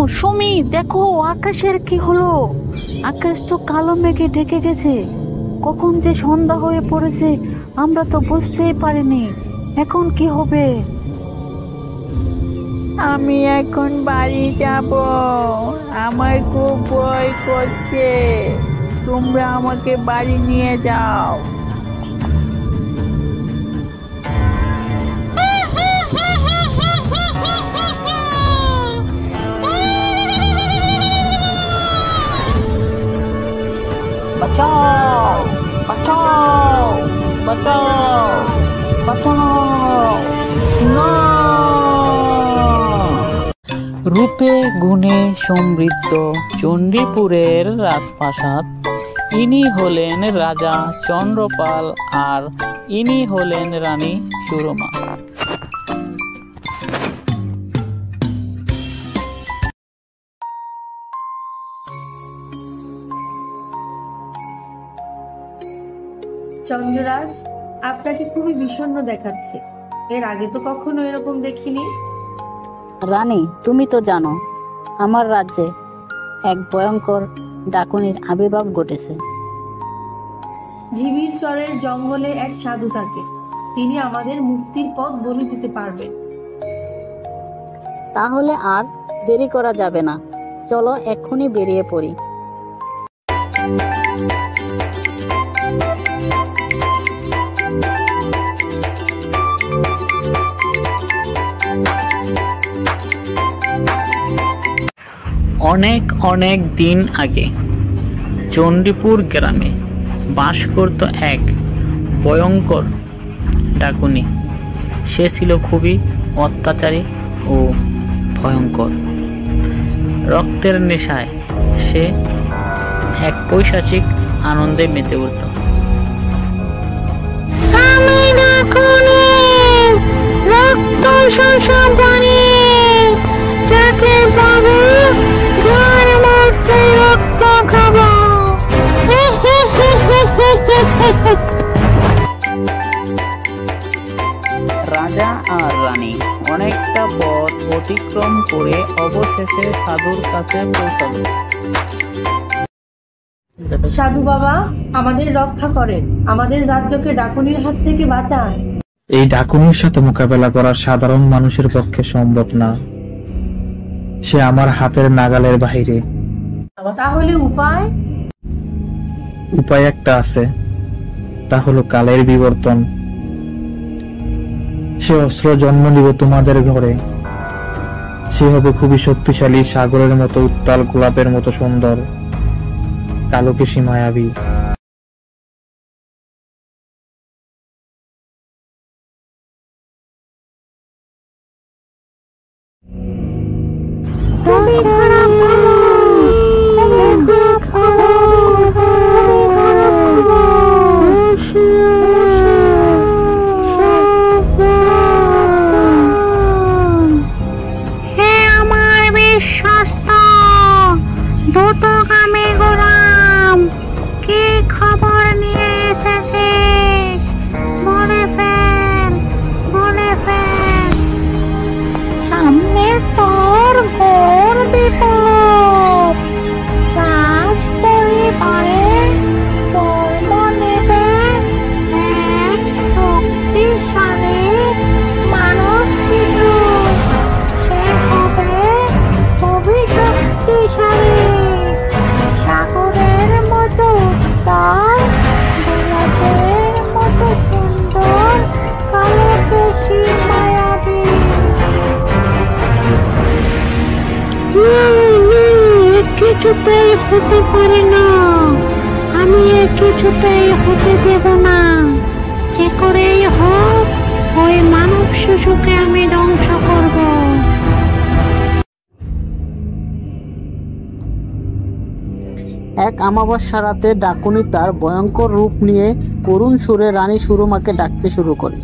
সুমি, দেখো আকাশের কি হলো। আকাশ তো কালো মেঘে ঢেকে গেছে। কখন যে সন্ধ্যা হয়ে পড়েছে আমরা তো বুঝতেই পারিনি। এখন কি হবে? আমি এখন বাড়ি যাব। আমার খুব ভয় করছে। তোমরা আমাকে বাড়ি নিয়ে যাও। বাঁচাও, বাঁচাও, বাঁচাও, বাঁচাও। না! রূপে গুণে সমৃদ্ধ চণ্ডীপুরের রাজপ্রাসাদ। ইনি হলেন রাজা চন্দ্রপাল আর ইনি হলেন রানী সুরমা। চন্দ্ররাজ, আপনাকে খুবই বিষণ্ণ দেখাচ্ছে। এর আগে তো কখনো এরকম দেখিনি। রানী, তুমি তো জানো আমার রাজ্যে এক ভয়ঙ্কর ডাকুনির আবির্ভাব ঘটেছে। ঢিবির চরের জঙ্গলে এক সাধু থাকে। তিনি আমাদের মুক্তির পথ বলে দিতে পারবেন। তাহলে আর দেরি করা যাবে না, চলো এক্ষুনি বেরিয়ে পড়ি। অনেক অনেক দিন আগে চণ্ডীপুর গ্রামে বাস করত এক ভয়ঙ্কর ডাকুনি। সে ছিল খুবই অত্যাচারী ও ভয়ঙ্কর। রক্তের নেশায় সে এক পৈশাচিক আনন্দে মেতে উঠত। আমি ডাকুনি, রক্ত শোষা প্রাণী। যাকে পাবো তার মধ্যে রক্ত খাবো। রাজা আর রানী অনেকটা পথ অতিক্রম করে অবশেষে সাধুর কাছে পৌঁছালো। সাধু বাবা, আমাদের রক্ষা করেন। আমাদের রাজ্যকে ডাকুনির হাত থেকে বাঁচান। এই ডাকুনির সাথে মোকাবেলা করা সাধারণ মানুষের পক্ষে সম্ভব না। সে আমার হাতের নাগালের বাইরে। তাহলে উপায়? উপায় একটা আছে, তা হলো কালের বিবর্তন। সে অস্ত্র জন্ম নিবে তোমাদের ঘরে। সে হবে খুবই শক্তিশালী, সাগরের মতো উত্তাল, গোলাপের মতো সুন্দর, কালোকেশী মায়াবী। খুবই খারাপ হে আমার বিশ্বস্ত দ্রুতগামী গোলাম, কি খবর নিয়ে এসেছে? বলে ফেল, বলে ফেল। সামনে তোর ঘোর বিপদ। রাজ পরিবারে জন্ম নেবে এক শক্তিশালী মানব শিশু। সে হবে খুবই শক্তিশালী, সাগরের মতো উত্তাল, গোলাপের মতো সুন্দর, কালোকেশী মায়াবী। কিছুতেই হতে পারে না, আমি কিছুতেই হতে দেব না। যে করেই হোক ওই মানব শিশুকে আমি ধ্বংস করব। এক অমাবস্যা রাতে ডাকুনি তার ভয়ঙ্কর রূপ নিয়ে করুণ সুরে রানী সুরমাকে ডাকতে শুরু করে।